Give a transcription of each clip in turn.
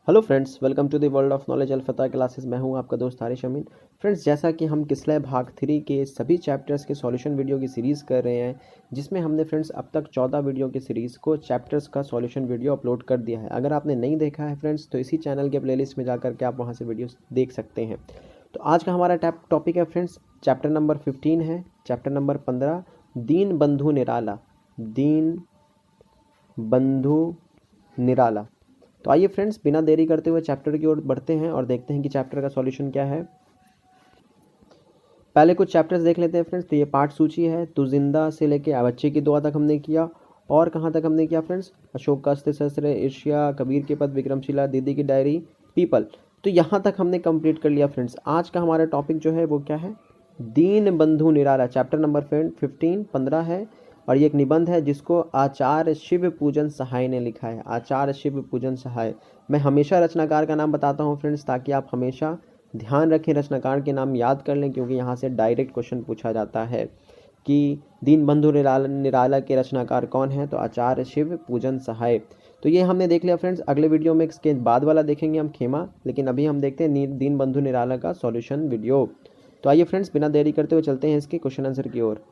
Hello friends, welcome to the world of knowledge अल्फता classes. मैं हूं आपका दोस्त हारिश अमीन। फ्रेंड्स, जैसा कि हम किस्ले भाग 3 के सभी चैप्टर्स के सॉल्यूशन वीडियो की सीरीज़ कर रहे हैं, जिसमें हमने फ्रेंड्स अब तक 14 वीडियो की सीरीज़ को चैप्टर्स का सॉल्यूशन वीडियो अपलोड कर दिया है। अगर आपने नहीं देखा है फ्रेंड्स, तो इसी चैनल के प्लेलिस्ट में जाकर के आप वहाँ से वीडियो देख सकते हैं। तो आज का हमारा टॉपिक है फ्रेंड्स, चैप्टर नंबर 15 है। चैप्टर नंबर 15, दीन बंधु निराला। दीन बंधु निराला। तो आइए फ्रेंड्स, बिना देरी करते हुए चैप्टर की ओर बढ़ते हैं और देखते हैं कि चैप्टर का सॉल्यूशन क्या है। पहले कुछ चैप्टर्स देख लेते हैं फ्रेंड्स। तो ये पाठ सूची है। तू जिंदा से लेके बच्चे की दुआ तक हमने किया। और कहाँ तक हमने किया फ्रेंड्स? अशोक का अस्त्र शस्त्र, ईर्ष्या, कबीर के पद, विक्रमशिला, दीदी की डायरी, पीपल। तो यहाँ तक हमने कंप्लीट कर लिया फ्रेंड्स। आज का हमारा टॉपिक जो है वो क्या है? दीन बंधु निराला। चैप्टर नंबर 15 है। और ये एक निबंध है जिसको आचार्य शिव पूजन सहाय ने लिखा है। आचार्य शिव पूजन सहाय। मैं हमेशा रचनाकार का नाम बताता हूँ फ्रेंड्स, ताकि आप हमेशा ध्यान रखें, रचनाकार के नाम याद कर लें, क्योंकि यहाँ से डायरेक्ट क्वेश्चन पूछा जाता है कि दीनबंधु निराला के रचनाकार कौन है। तो आचार्य शिव पूजन सहाय। तो ये हमने देख लिया फ्रेंड्स। अगले वीडियो में इसके बाद वाला देखेंगे हम, खेमा। लेकिन अभी हम देखते हैं दीनबंधु निराला का सॉल्यूशन वीडियो। तो आइए फ्रेंड्स, बिना देरी करते हुए चलते हैं इसके क्वेश्चन आंसर की ओर।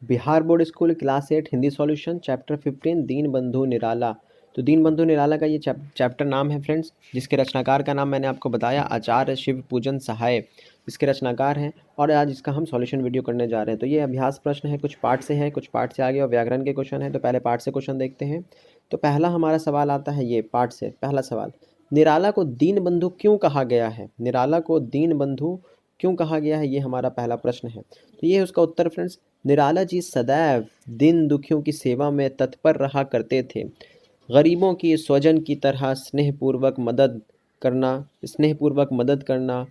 Bihar board school class 8 Hindi solution, chapter 15, Dinbandhu Nirala. तो दीनबंधु निराला का ये चैप्टर नाम है फ्रेंड्स, जिसके रचनाकार का नाम मैंने आपको बताया, आचार्य शिव पूजन सहाय इसके रचनाकार हैं। और आज इसका हम सॉल्यूशन वीडियो करने जा रहे हैं। तो ये अभ्यास प्रश्न है, कुछ पार्ट से है, कुछ पार्ट से आगे और व्याकरण के क्वेश्चन है। तो पहले पार्ट से क्वेश्चन देखते हैं। तो पहला हमारा सवाल आता है ये पार्ट से। पहला सवाल, निराला को दीनबंधु क्यों कहा गया है? निराला को दीनबंधु क्यों कहा गया है, ये हमारा पहला प्रश्न है। तो ये उसका उत्तर फ्रेंड्स, निराला जी सदैव दीन दुखियों की सेवा में तत्पर रहा करते थे। गरीबों की स्वजन की तरह स्नेहपूर्वक मदद करना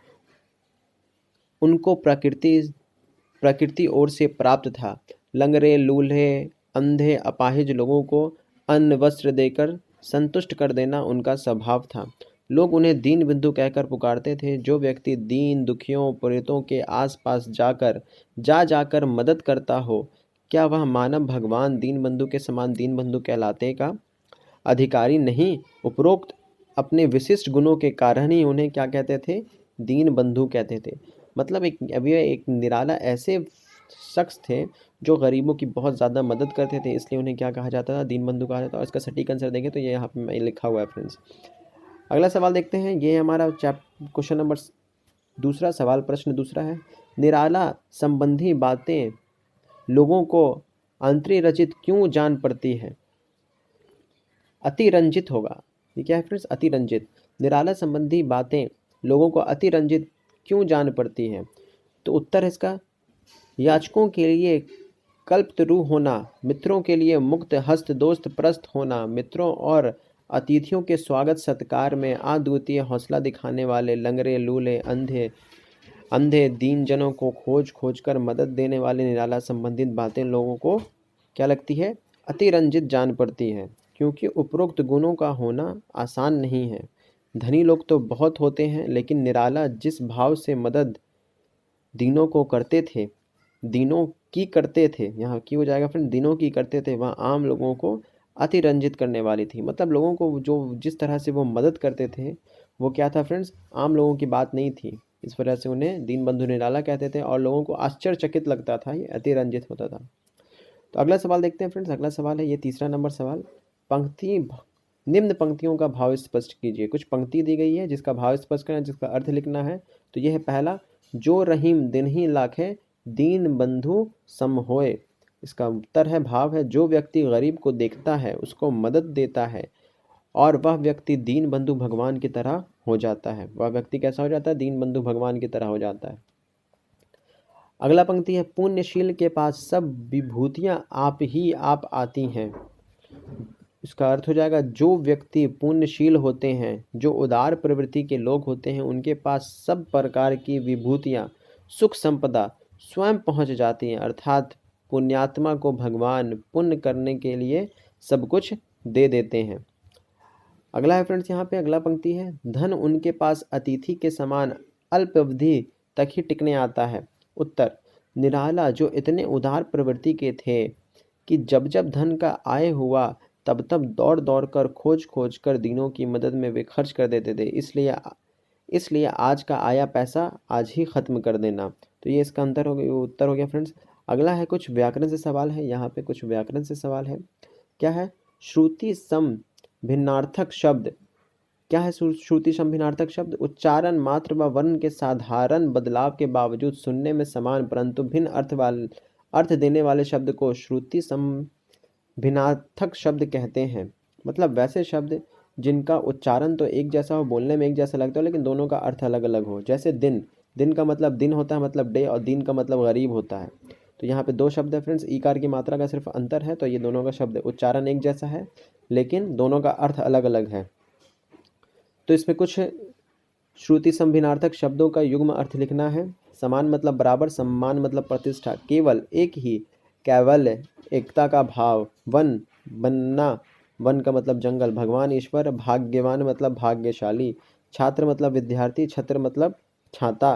उनको प्रकृति ओर से प्राप्त था। लंगड़े, लूल्हे, अंधे, अपाहिज लोगों को अन्न वस्त्र देकर संतुष्ट कर देना उनका स्वभाव था। लोग उन्हें दीन बंधु कहकर पुकारते थे। जो व्यक्ति दीन दुखियों पीड़ितों के आसपास जाकर मदद करता हो, क्या वह मानव भगवान दीन बंधु के समान दीन बंधु कहलाते का अधिकारी नहीं? उपरोक्त अपने विशिष्ट गुणों के कारण ही उन्हें क्या कहते थे? दीन बंधु कहते थे। मतलब एक निराला ऐसे शख्स थे जो गरीबों की बहुत ज़्यादा मदद करते थे, इसलिए उन्हें क्या कहा जाता था? दीन बंधु कहा जाता था। और इसका सटीक आंसर देंगे तो ये यहाँ पे लिखा हुआ है फ्रेंड्स। अगला सवाल देखते हैं। ये हमारा क्वेश्चन नंबर दूसरा सवाल, प्रश्न दूसरा है, निराला संबंधी बातें लोगों को अंतर्रंजित क्यों जान पड़ती है? अतिरंजित होगा। ये क्या है फ्रेंड्स? अतिरंजित। निराला संबंधी बातें लोगों को अतिरंजित क्यों जान पड़ती हैं? तो उत्तर है इसका, याचकों के लिए कल्पतरु होना, मित्रों के लिए मुक्त हस्त दोस्त प्रस्त होना, मित्रों और अतिथियों के स्वागत सत्कार में अद्वितीय हौसला दिखाने वाले, लंगड़े, लूले, अंधे दीन जनों को खोज कर मदद देने वाले निराला संबंधित बातें लोगों को क्या लगती है? अतिरंजित जान पड़ती है, क्योंकि उपरोक्त गुणों का होना आसान नहीं है। धनी लोग तो बहुत होते हैं, लेकिन निराला जिस भाव से मदद दीनों को करते थे, दीनों की करते थे, यहाँ की हो जाएगा फ्रेंड, दिनों की करते थे, वह आम लोगों को अतिरंजित करने वाली थी। मतलब लोगों को जो जिस तरह से वो मदद करते थे, वो क्या था फ्रेंड्स? आम लोगों की बात नहीं थी। इस वजह से उन्हें दीनबंधु निराला कहते थे और लोगों को आश्चर्यचकित लगता था, ये अतिरंजित होता था। तो अगला सवाल देखते हैं फ्रेंड्स। अगला सवाल है ये तीसरा नंबर सवाल, निम्न पंक्तियों का भाव स्पष्ट कीजिए। कुछ पंक्ति दी गई है जिसका भाव स्पष्ट करना है, जिसका अर्थ लिखना है। तो यह है पहला, जो रहीम दिन ही लाखे दीन बंधु सम होए। इसका उत्तर है, भाव है, जो व्यक्ति गरीब को देखता है, उसको मदद देता है, और वह व्यक्ति दीन बंधु भगवान की तरह हो जाता है। वह व्यक्ति कैसा हो जाता है? दीन बंधु भगवान की तरह हो जाता है। अगला पंक्ति है, पुण्यशील के पास सब विभूतियां आप आती हैं। इसका अर्थ हो जाएगा, जो व्यक्ति पुण्यशील होते हैं, जो उदार प्रवृत्ति के लोग होते हैं, उनके पास सब प्रकार की विभूतियां, सुख संपदा स्वयं पहुंच जाती हैं। अर्थात पुण्यात्मा को भगवान पुण्य करने के लिए सब कुछ दे देते हैं। अगला है फ्रेंड्स, यहाँ पे अगला पंक्ति है, धन उनके पास अतिथि के समान अल्प अवधि तक ही टिकने आता है। उत्तर, निराला जो इतने उदार प्रवृत्ति के थे कि जब जब धन का आय हुआ तब तब दौड़ दौड़ कर खोज खोज कर दीनों की मदद में वे खर्च कर देते थे। इसलिए आज का आया पैसा आज ही ख़त्म कर देना। तो ये इसका उत्तर हो गया फ्रेंड्स। अगला है कुछ व्याकरण से सवाल है, यहाँ पे कुछ व्याकरण से सवाल है। क्या है? श्रुति सम भिन्नार्थक शब्द। क्या है श्रुति सम भिन्नार्थक शब्द? उच्चारण मात्र व वर्ण के साधारण बदलाव के बावजूद सुनने में समान परंतु भिन्न अर्थ देने वाले शब्द को श्रुति सम भिन्नार्थक शब्द कहते हैं। मतलब वैसे शब्द जिनका उच्चारण तो एक जैसा हो, बोलने में एक जैसा लगता हो, लेकिन दोनों का अर्थ अलग अलग हो। जैसे दिन, दिन का मतलब दिन होता है, मतलब डे, और दीन का मतलब गरीब होता है। तो यहाँ पे दो शब्द है फ्रेंड्स, ईकार की मात्रा का सिर्फ अंतर है। तो ये दोनों का शब्द उच्चारण एक जैसा है लेकिन दोनों का अर्थ अलग अलग है। तो इसमें कुछ श्रुति सम भिन्नार्थक शब्दों का युग्म अर्थ लिखना है। समान मतलब बराबर, सम्मान मतलब प्रतिष्ठा, केवल एक ही, कैवल्य एकता का भाव, वन बनना, वन का मतलब जंगल, भगवान ईश्वर, भाग्यवान मतलब भाग्यशाली, छात्र मतलब विद्यार्थी, छत्र मतलब छाता,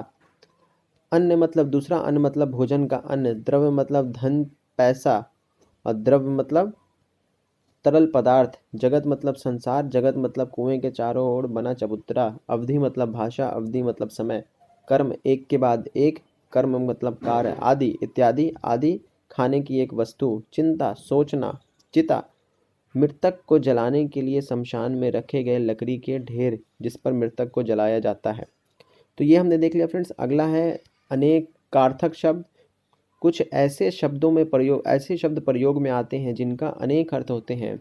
अन्न मतलब दूसरा, अन्न मतलब भोजन का अन्न, द्रव्य मतलब धन पैसा, और द्रव्य मतलब तरल पदार्थ, जगत मतलब संसार, जगत मतलब कुएं के चारों ओर बना चबूतरा, अवधि मतलब भाषा, अवधि मतलब समय, कर्म एक के बाद एक, कर्म मतलब कार्य, आदि इत्यादि, आदि खाने की एक वस्तु, चिंता सोचना, चिता मृतक को जलाने के लिए शमशान में रखे गए लकड़ी के ढेर जिस पर मृतक को जलाया जाता है। तो ये हमने देख लिया फ्रेंड्स। अगला है अनेक कार्थक शब्द। कुछ ऐसे शब्द प्रयोग में आते हैं जिनका अनेक अर्थ होते हैं,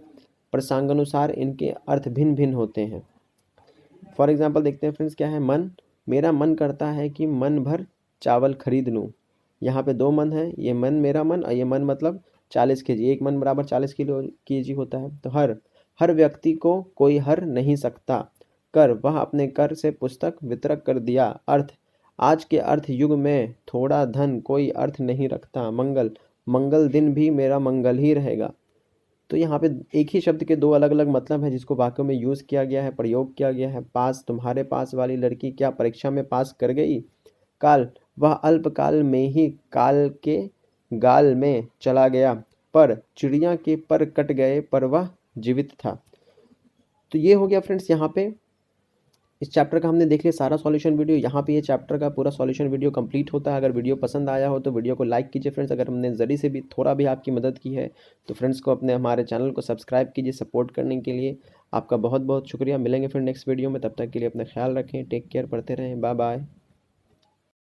प्रसंगानुसार इनके अर्थ भिन्न भिन्न होते हैं। फॉर एग्जाम्पल देखते हैं फ्रेंड्स। क्या है? मन, मेरा मन करता है कि मन भर चावल खरीद लूँ। यहाँ पे दो मन है, ये मन मेरा मन, और ये मन मतलब 40 kg, एक मन बराबर 40 kg होता है। तो हर व्यक्ति को कोई हर नहीं सकता, कर वह अपने कर से पुस्तक वितरक कर दिया। अर्थ, आज के अर्थ युग में थोड़ा धन कोई अर्थ नहीं रखता। मंगल दिन भी मेरा मंगल ही रहेगा। तो यहाँ पे एक ही शब्द के दो अलग अलग मतलब है जिसको वाक्यों में यूज़ किया गया है, प्रयोग किया गया है। पास, तुम्हारे पास वाली लड़की क्या परीक्षा में पास कर गई? काल, वह अल्पकाल में ही काल के गाल में चला गया। पर, चिड़िया के पर कट गए पर वह जीवित था। तो ये हो गया फ्रेंड्स। यहाँ पे इस चैप्टर का हमने देख लिया सारा सॉल्यूशन वीडियो। यहाँ पे ये चैप्टर का पूरा सॉल्यूशन वीडियो कंप्लीट होता है। अगर वीडियो पसंद आया हो तो वीडियो को लाइक कीजिए फ्रेंड्स। अगर हमने जरी से भी थोड़ा भी आपकी मदद की है तो फ्रेंड्स को हमारे चैनल को सब्सक्राइब कीजिए। सपोर्ट करने के लिए आपका बहुत बहुत शुक्रिया। मिलेंगे फिर नेक्स्ट वीडियो में, तब तक के लिए अपना ख्याल रखें। टेक केयर, पढ़ते रहें। Bye bye.